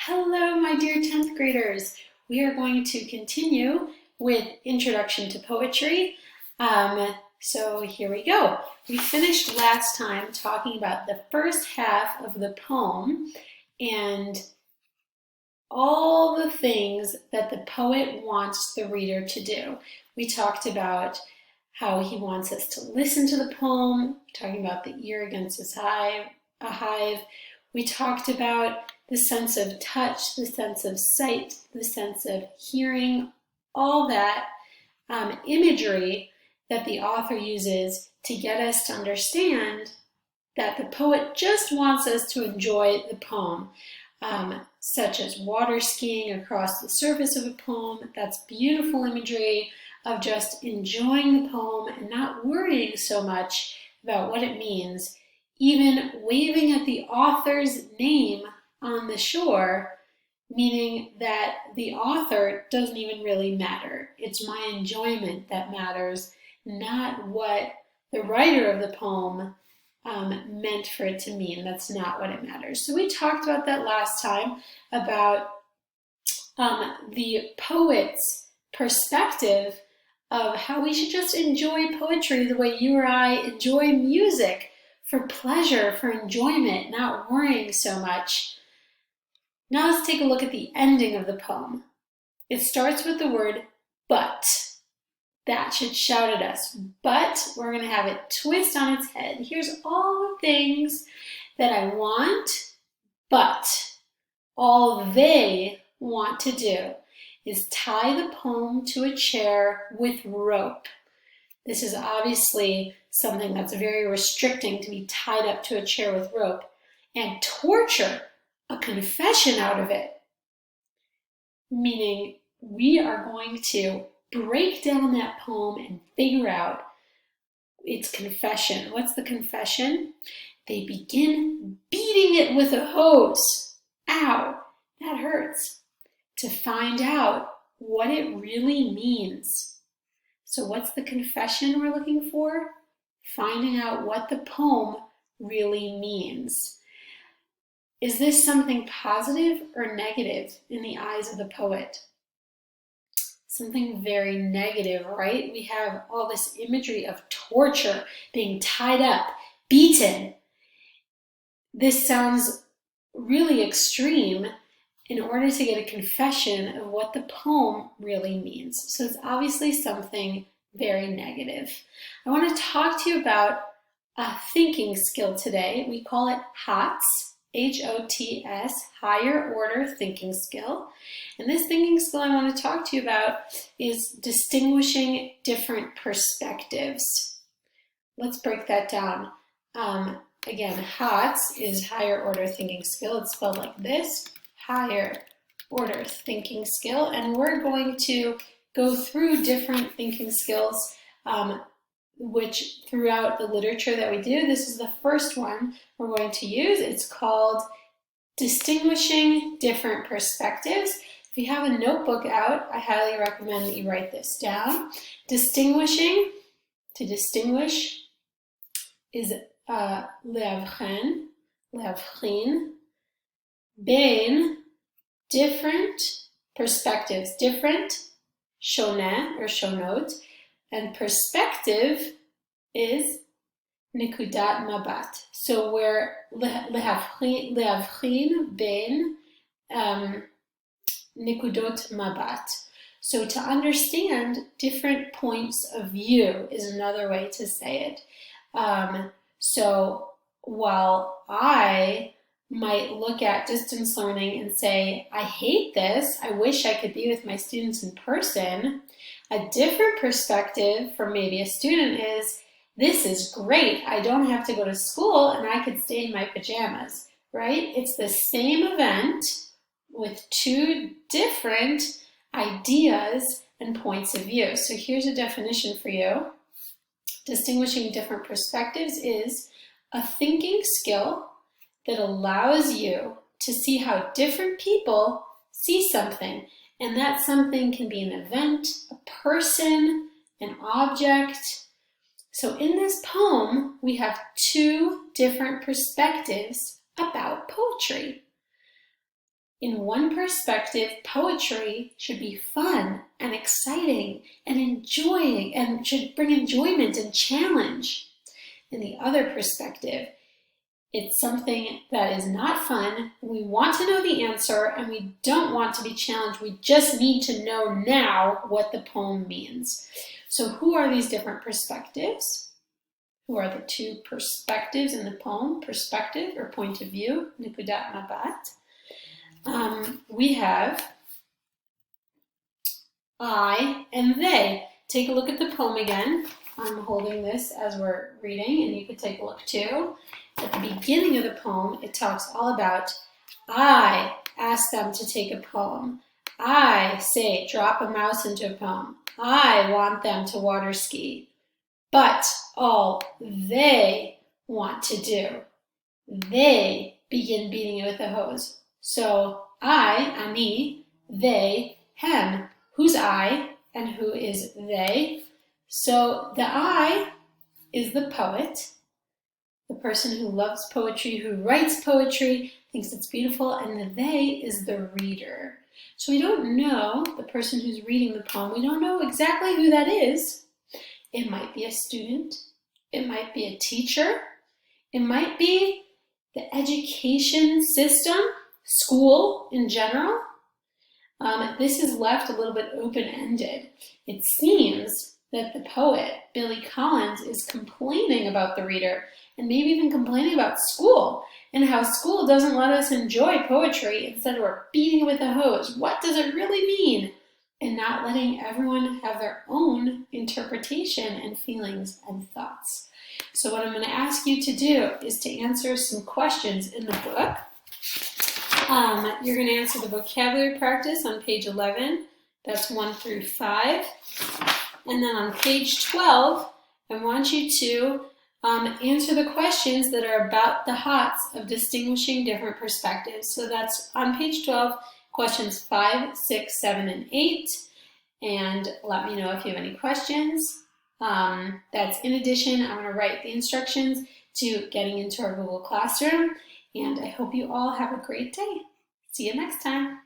Hello, my dear 10th graders. We are going to continue with Introduction to Poetry. So here we go. We finished last time talking about the first half of the poem and all the things that the poet wants the reader to do. We talked about how he wants us to listen to the poem, talking about the ear against a hive. We talked about the sense of touch, the sense of sight, the sense of hearing, all that imagery that the author uses to get us to understand that the poet just wants us to enjoy the poem, such as water skiing across the surface of a poem. That's beautiful imagery of just enjoying the poem and not worrying so much about what it means. Even waving at the author's name on the shore, meaning that the author doesn't even really matter. It's my enjoyment that matters, not what the writer of the poem meant for it to mean. That's not what it matters. So we talked about that last time, about the poet's perspective of how we should just enjoy poetry the way you or I enjoy music, for pleasure, for enjoyment, not worrying so much. Now let's take a look at the ending of the poem. It starts with the word but. That should shout at us. But we're going to have it twist on its head. Here's all the things that I want, but all they want to do is tie the poem to a chair with rope. This is obviously something that's very restricting, to be tied up to a chair with rope, and torture a confession out of it. Meaning we are going to break down that poem and figure out its confession. What's the confession? They begin beating it with a hose. Ow, that hurts. To find out what it really means. So what's the confession we're looking for? Finding out what the poem really means. Is this something positive or negative in the eyes of the poet? Something very negative, right? We have all this imagery of torture, being tied up, beaten. This sounds really extreme in order to get a confession of what the poem really means. So it's obviously something very negative. I want to talk to you about a thinking skill today. We call it HOTS, H-O-T-S, higher order thinking skill. And this thinking skill I want to talk to you about is distinguishing different perspectives. Let's break that down. Again, HOTS is higher order thinking skill. It's spelled like this, higher order thinking skill. And we're going to go through different thinking skills, which throughout the literature that we do, this is the first one we're going to use. It's called Distinguishing Different Perspectives. If you have a notebook out, I highly recommend that you write this down. Distinguishing, to distinguish, is להבחין, בין, different perspectives, different, שונה or shonot, and perspective is נקודת מבט. So we're להבחין בין נקודות מבט. So to understand different points of view is another way to say it. So while I might look at distance learning and say, I hate this, I wish I could be with my students in person, a different perspective from maybe a student is, this is great, I don't have to go to school and I could stay in my pajamas, right? It's the same event with two different ideas and points of view. So here's a definition for you. Distinguishing different perspectives is a thinking skill that allows you to see how different people see something. And that something can be an event, a person, an object. So in this poem, we have two different perspectives about poetry. In one perspective, poetry should be fun and exciting and enjoying and should bring enjoyment and challenge. In the other perspective, it's something that is not fun. We want to know the answer and we don't want to be challenged. We just need to know now what the poem means. So who are these different perspectives? Who are the two perspectives in the poem? Perspective or point of view, Nikudat Mabat. We have I and they. Take a look at the poem again. I'm holding this as we're reading, and you could take a look too. At the beginning of the poem, it talks all about I ask them to take a poem. I say drop a mouse into a poem. I want them to water ski. But all they want to do, they begin beating it with a hose. So I, ani, they, hem. Who's I and who is they? So the I is the poet, the person who loves poetry, who writes poetry, thinks it's beautiful, and the they is the reader. So we don't know the person who's reading the poem. We don't know exactly who that is. It might be a student. It might be a teacher. It might be the education system, school in general. This is left a little bit open-ended. It seems that the poet, Billy Collins, is complaining about the reader and maybe even complaining about school and how school doesn't let us enjoy poetry. Instead, we're beating it with a hose. What does it really mean? And not letting everyone have their own interpretation and feelings and thoughts. So what I'm going to ask you to do is to answer some questions in the book. You're going to answer the vocabulary practice on page 11. That's 1 through 5. And then on page 12, I want you to answer the questions that are about the hots of distinguishing different perspectives. So that's on page 12, questions 5, 6, 7, and 8. And let me know if you have any questions. That's in addition, I'm going to write the instructions to getting into our Google Classroom. And I hope you all have a great day. See you next time.